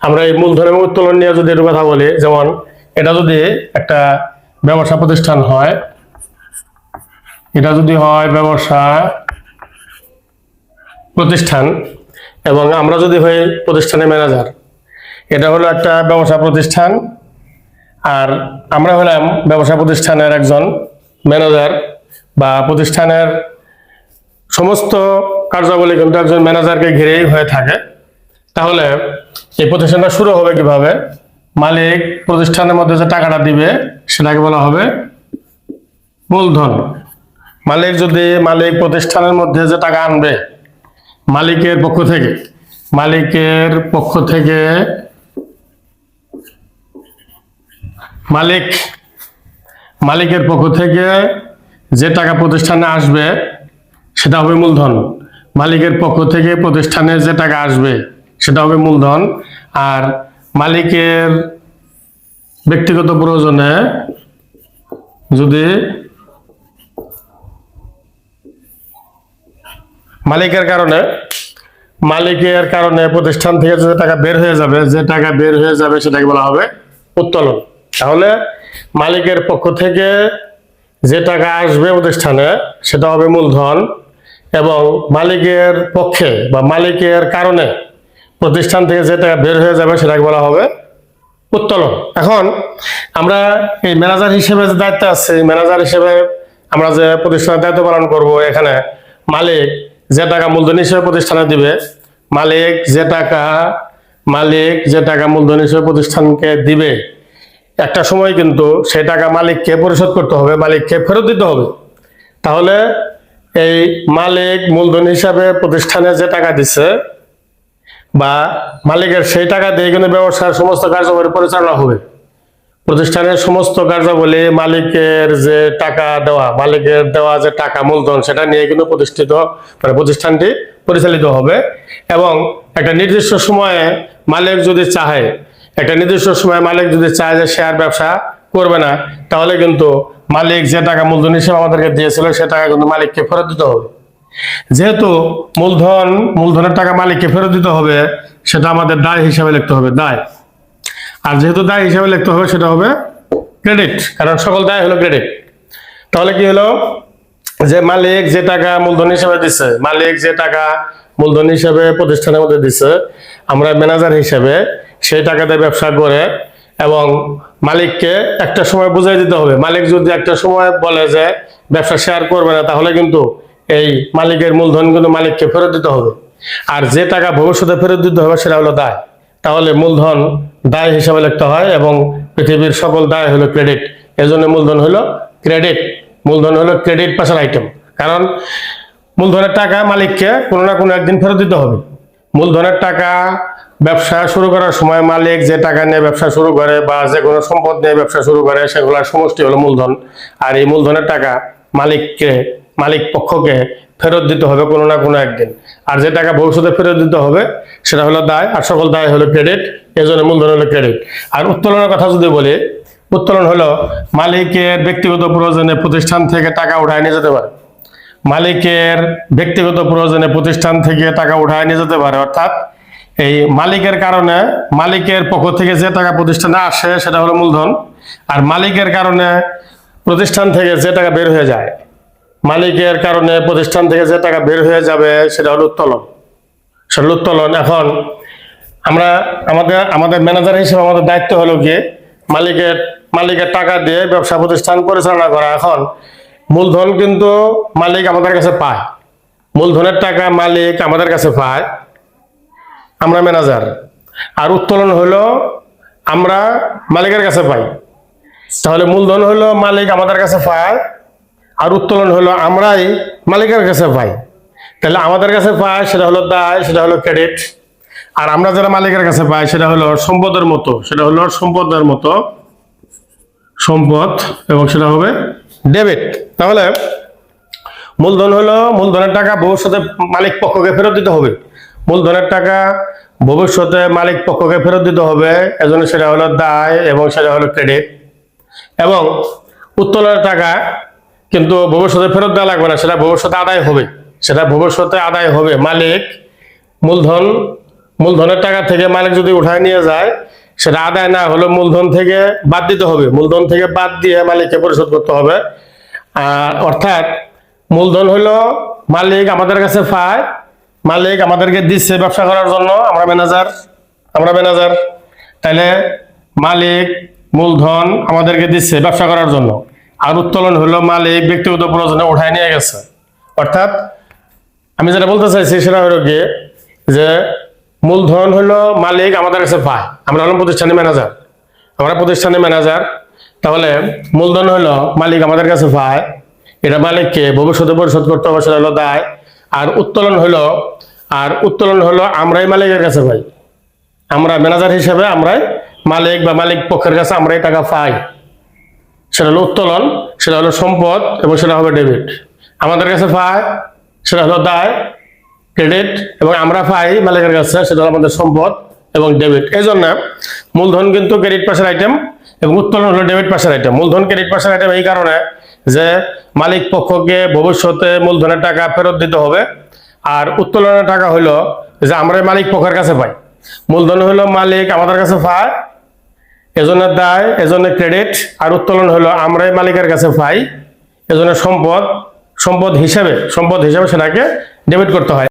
আমরা এই মূলধন এবং উত্তোলন নিয়ে যদি একটু কথা বলি, যেমন এটা যদি একটা ব্যবসা প্রতিষ্ঠান হয়, এটা যদি হয় ব্যবসা প্রতিষ্ঠান এবং আমরা যদি হই প্রতিষ্ঠানের ম্যানেজার, এটা হলো একটা ব্যবসা প্রতিষ্ঠান আর আমরা হলাম ব্যবসা প্রতিষ্ঠানের একজন ম্যানেজার বা প্রতিষ্ঠানের সমস্ত কার্যাবলী কিন্তু একজন ম্যানেজারকে ঘিরেই হয়ে থাকে। তাহলে এই প্রতিষ্ঠানটা শুরু হবে কিভাবে? মালিক প্রতিষ্ঠানের মধ্যে যে টাকাটা দিবে সেটাকে বলা হবে মূলধন। মালিক প্রতিষ্ঠানের মধ্যে যে টাকা আনবে মালিকের পক্ষ থেকে মালিকের পক্ষ থেকে যে টাকা প্রতিষ্ঠানে আসবে সেটা হবে মূলধন। মালিকের পক্ষ থেকে প্রতিষ্ঠানে যে টাকা আসবে সেটা হবে মূলধন। আর মালিকের ব্যক্তিগত প্রয়োজনে যদি মালিকের কারণে প্রতিষ্ঠান থেকে যে টাকা বের হয়ে যাবে সেটাকে বলা হবে উত্তোলন। তাহলে মালিকের পক্ষ থেকে যে টাকা আসবে প্রতিষ্ঠানে সেটা হবে মূলধন এবং মালিকের পক্ষে বা মালিকের কারণে প্রতিষ্ঠান থেকে যে টাকা বের হয়ে যাবে সেটাকে বলা হবে উত্তোলন। এখন আমরা এই ম্যানেজার হিসেবে যে দায়িত্ব আছে, ম্যানেজার হিসেবে আমরা যে প্রতিষ্ঠানের দায়িত্ব পালন করব, এখানে মালিক যে টাকা মূলধন হিসেবে প্রতিষ্ঠানে দিবে, মালিক যে টাকা মূলধন হিসেবে প্রতিষ্ঠানকে দিবে, একটা সময় কিন্তু সেই টাকা মালিককে পরিশোধ করতে হবে, মালিককে ফেরত দিতে হবে। তাহলে এই মালিক মূলধন হিসাবে প্রতিষ্ঠানে যে টাকা দিচ্ছে বা মালিকের সেই টাকা দিয়ে কিন্তু ব্যবসার সমস্ত কার্যাবলী পরিচালনা হবে। প্রতিষ্ঠানের সমস্ত কার্যাবলী মালিকের যে টাকা দেওয়া যে টাকা মূলধন সেটা নিয়ে কিন্তু প্রতিষ্ঠানটি পরিচালিত হবে। এবং একটা নির্দিষ্ট সময়ে মালিক যদি চায় যে শেয়ার ব্যবসা করবে না, তাহলে কিন্তু মালিক যে টাকা মূলধন হিসেবে আমাদেরকে দিয়েছিল সে টাকা কিন্তু মালিককে ফেরত দিতে হবে। যেহেতু মূলধনের টাকা মালিককে ফেরত দিতে হবে, সেটা আমাদের দায় হিসাবে লিখতে হবে, দায়। আর যেহেতু দায় হিসাবে লিখতে হবে সেটা হবে ক্রেডিট, কারণ সকল দায় হলো ক্রেডিট। তাহলে কি হলো যে মালিক যে টাকা মূলধন হিসেবে প্রতিষ্ঠানের মধ্যে দিচ্ছে, আমরা ম্যানেজার হিসেবে সেই টাকাতে ব্যবসা করে এবং মালিককে একটা সময় বুঝাই দিতে হবে। মালিক যদি একটা সময় বলে যে ব্যবসা শেয়ার করবে না, তাহলে কিন্তু এই মালিকের মূলধন কিন্তু মালিককে ফেরত দিতে হবে। আর যে টাকা ভবিষ্যতে ফেরত দিতে হবে সেটা হলো দায়। তাহলে মূলধন দায় হিসাবে লিখতে হয় এবং পৃথিবীর সকল দায় হলো ক্রেডিট। এজন্য মূলধন হলো ক্রেডিট পেশার আইটেম। কারণ মূলধনের টাকা মালিককে কোনো না কোনো একদিন ফেরত দিতে হবে। মূলধনের টাকা ব্যবসা শুরু করার সময় মালিক যে টাকা নিয়ে ব্যবসা শুরু করে বা যে কোনো সম্পদ নিয়ে ব্যবসা শুরু করে সেগুলোর সমষ্টি হলো মূলধন। আর এই মূলধনের টাকা মালিক পক্ষকে ফেরত দিতে হবে কোনো না কোনো একদিন। আর যে টাকা ভবিষ্যতে ফেরত দিতে হবে সেটা হলো দায়, আর সকল দায় হলো ক্রেডিট। এজন্য মূলধন হলো ক্রেডিট। আর উত্তোলনের কথা যদি বলি, উত্তোলন হলো মালিকের ব্যক্তিগত প্রয়োজনে প্রতিষ্ঠান থেকে টাকা উঠায় নিয়ে যেতে পারে। অর্থাৎ এই মালিকের পক্ষ থেকে যে টাকা প্রতিষ্ঠানে আসে সেটা হলো মূলধন। আর মালিকের কারণে প্রতিষ্ঠান থেকে যে টাকা বের হয়ে যায়, সেটা হলো উত্তোলন। এখন আমাদের ম্যানেজার হিসেবে আমাদের দায়িত্ব হলো কি মালিকের টাকা দিয়ে ব্যবসা প্রতিষ্ঠান পরিচালনা করা। এখন মূলধন কিন্তু মালিক আমাদের কাছে পায়, মূলধনের টাকা মালিক আমাদের কাছে পায়, আমরা ম্যানেজার। আর উত্তোলন হলো আমরা মালিকের কাছে পাই। তাহলে মূলধন হলো মালিক আমাদের কাছে পায় আর উত্তোলন হলো আমরাই মালিকের কাছে পাই। তাহলে আমাদের কাছে পায় সেটা হলো দায়, সেটা হলো ক্রেডিট। আর আমরা যারা মালিকের কাছে পাই সেটা হলো সম্পদের মতো সম্পদ এবং সেটা হবে ডেবিট। তাহলে মূলধনের টাকা ভবিষ্যতে মালিক পক্ষকে ফেরত দিতে হবে। এজন্য সেটা হলো দায় এবং সেটা হলো ক্রেডিট। এবং উত্তোলনের টাকা কিন্তু ভবিষ্যতে ফেরত দেওয়া লাগবে না, সেটা ভবিষ্যতে আদায় হবে। মালিক মূলধনের টাকা থেকে মালিক যদি উঠায় নিয়ে যায়, সেটা আদায় না হলে মূলধন থেকে বাদ দিতে হবে, মূলধন থেকে বাদ দিয়ে মালিককে পরিশোধ করতে হবে। অর্থাৎ মূলধন হলো মালিক আমাদের কাছে পায়, মালিক আমাদেরকে দিচ্ছে ব্যবসা করার জন্য, আমরা ম্যানেজার। তাহলে মালিক মূলধন আমাদেরকে দিচ্ছে ব্যবসা করার জন্য, আর উত্তোলন হলো মালিক ব্যক্তিগত প্রয়োজনে উঠায় নিয়ে গেছে। অর্থাৎ আমি যেটা বলতে চাইছি সেটা হলো কি, যে মূলধন হলো মালিক আমাদের কাছে পায়, আমরা হলাম প্রতিষ্ঠানের ম্যানেজার। তাহলে মূলধন হলো মালিক আমাদের কাছে পায়, এটা মালিককে ভবিষ্যতে পরিশোধ করতে হবে, সেটা হলো দায়। আর উত্তোলন হলো আমরাই মালিকের কাছে পাই, আমরা ম্যানেজার হিসেবে আমরাই মালিক বা মালিক পক্ষের কাছে আমরাই টাকা পাই, সেটা হলো উত্তোলন, সেটা হলো সম্পদ এবং সেটা হবে ডেবিট। আমাদের কাছে পায় সেটা হলো দায়, ক্রেডিট, এবং আমরা পাই মালিকের কাছে, সেটা হলো আমাদের সম্পদ এবং ডেবিট। এই জন্য মূলধন কিন্তু ক্রেডিট পাশের আইটেম এবং উত্তোলন হলো ডেবিট পাশের আইটেম। মূলধন ক্রেডিট পাশের আইটেম এই কারণে যে মালিক পক্ষকে ভবিষ্যতে মূলধনের টাকা ফেরত দিতে হবে, আর উত্তোলনের টাকা হইলো যে আমরা মালিক পক্ষের কাছে পাই। মূলধন হলো মালিক আমাদের কাছে পায়, এজন্য দায়, এজন্য ক্রেডিট, আর উত্তোলন হলো আমরাই মালিকের কাছে পাই, এজন্য সম্পদ হিসেবে সেটাকে ডেবিট করতে হয়।